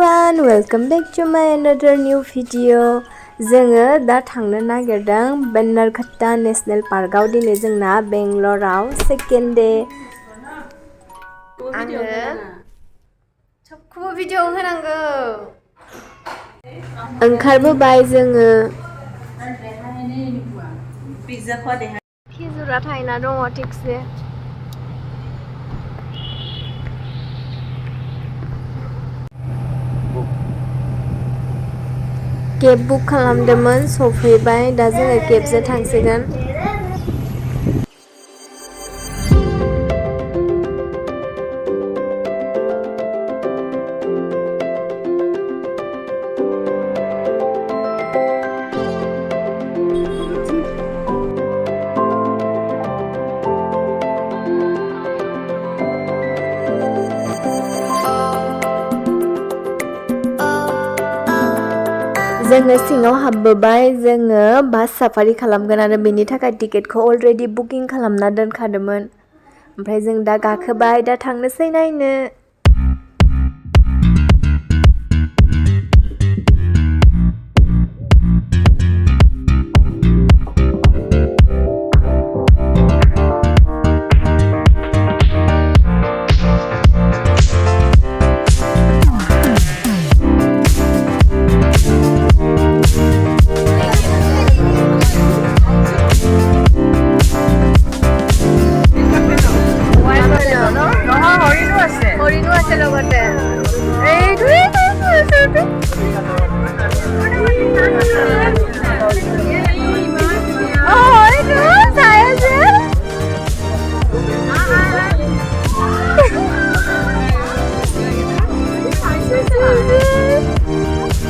everyone, welcome back to my another new video. जोङो दा थांनो नागिरदों Bannerghatta नेशनेल पार्कआव दिनै जोंना बेंगलराव सेकेन्ड डे। आङो सबखौबो भिडिअ होनांगौ। ओंखारबोबाय जोङो। खिजुरा थायना दङ थिगसे। केब बुक खालामदोंमोन सफैबाय दा जोङो केबजों थांसिगोन। जोङो सिङाव हाबबोबाय जोङो बास साफारि खालामगोन आरो बेनि थाखाय टिकेटखौ अलरेडि बुकिं खालामना दोनखादोंमोन। ओमफ्राय जों दा गाखोबाय दा थांनोसै नायनो।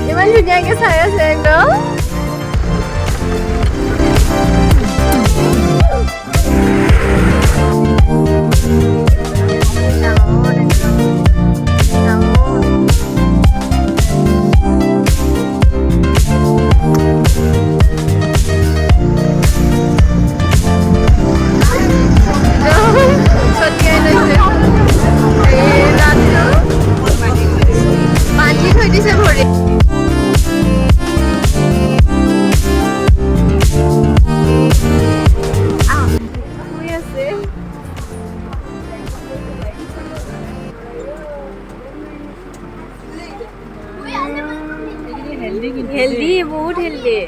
Iman ধুনীয়াকে চাই আছে একদম। हेल्दी बहुत हेल्दी।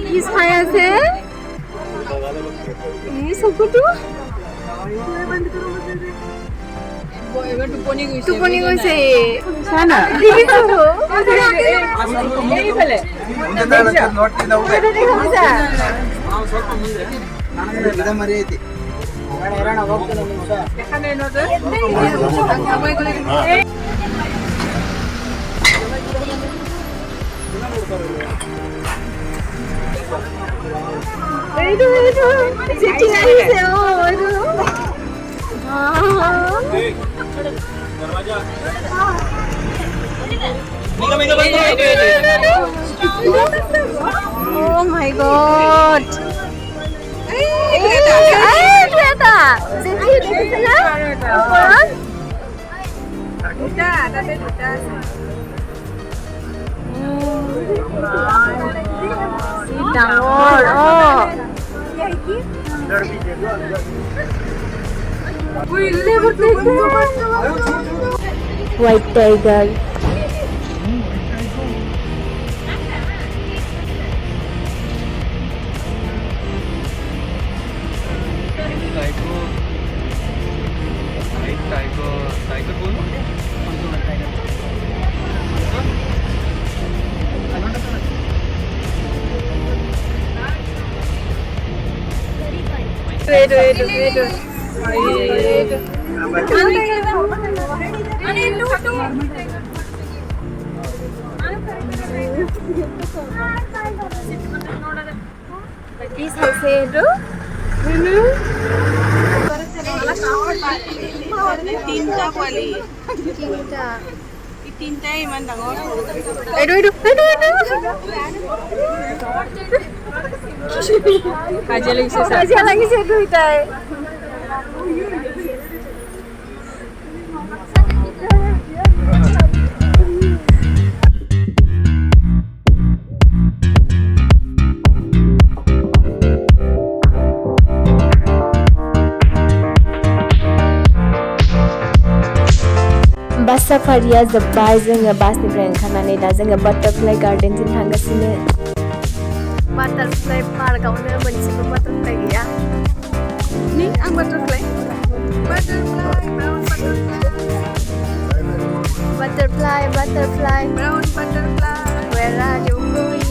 কি চাই আছে চকুটো টোপনি গৈছে Oh my god. White tiger. Tiger बोलो তিনটাই ইমান ডাঙৰ এইটো কাজিয়া লাগিছে দুইটাই Bus safariya जोब्बाय जोङो बासनिफ्राय ओंखारनानै दा जोङो बाटारफ्लाइ गार्डेनजों थांगासिनो बाटारफ्लाइ पार्कआवनो मोनसेबो बाटारफ्लाइ गैया नि आं butterfly brown butterfly where are you going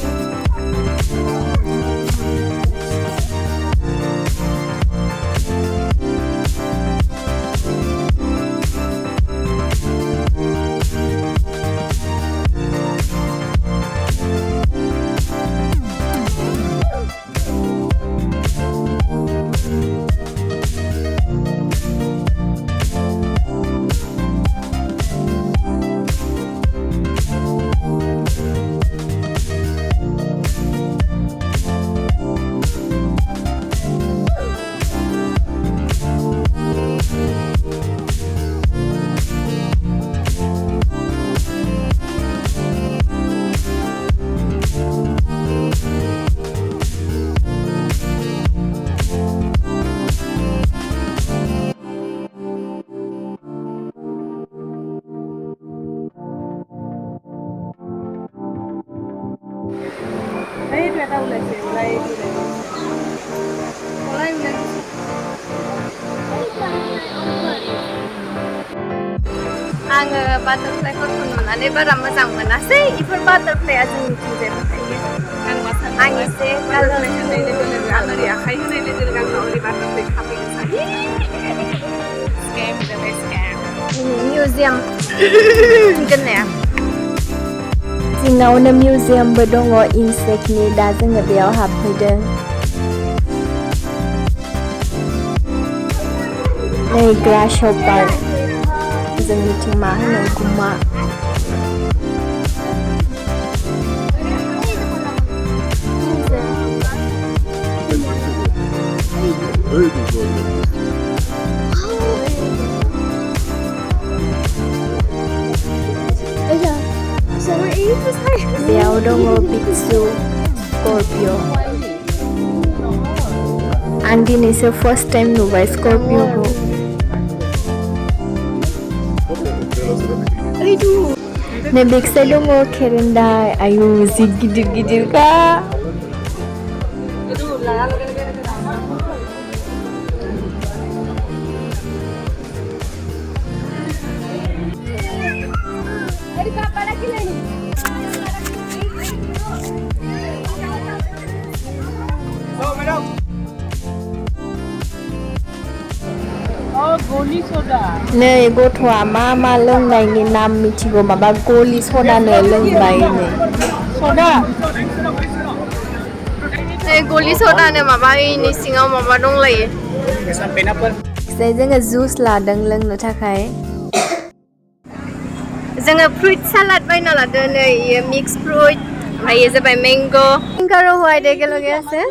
এইটো এটা ওলাইছে आङो बाटारफ्लाइखौ नुनानै बारा मोजां मोनासै इफोर बाटारफ्लाइया जोंनिथिंजायबो थायो आं एसे बाटारफ्लाइ होनाय लोगो लोगो आं ओरै आखाइ होनाय लोगो लोगो आंनाव ओरै बाटारफ्लाइ खाफैगोन स्केम जाबाय स्केम मिउजियाम दोननाया सिङावनो मिउजियामबो दङ इनसेक्टनि दा जोङो बेयाव हाबफैदों नै ग्रासहपार जोंनिथिं मा होनो गुमा बेयाव दङ बिक्सु स्कर्पिय' आं दिनैसो फार्स्ट टाइम नुबाय स्कर्पिय'खौ नै बेखिजाय दङ खेरेन्दाय आयु जि गिदिर गिदिरखा नै गथ'आ मा लोंनायनि नाम मिथिगौ माबा गलि सदानो लोंबाय नै गलि सदानो माबा इनि सिङाव माबा दंलायो जोङो जुस लादों लोंनो थाखाय जोङो फ्रुइट सालाद बायना लादों नै इयो मिक्स फ्रुइट ओमफ्राय इयो जाबाय मैंगो और হোয়াইট একেলগে আছে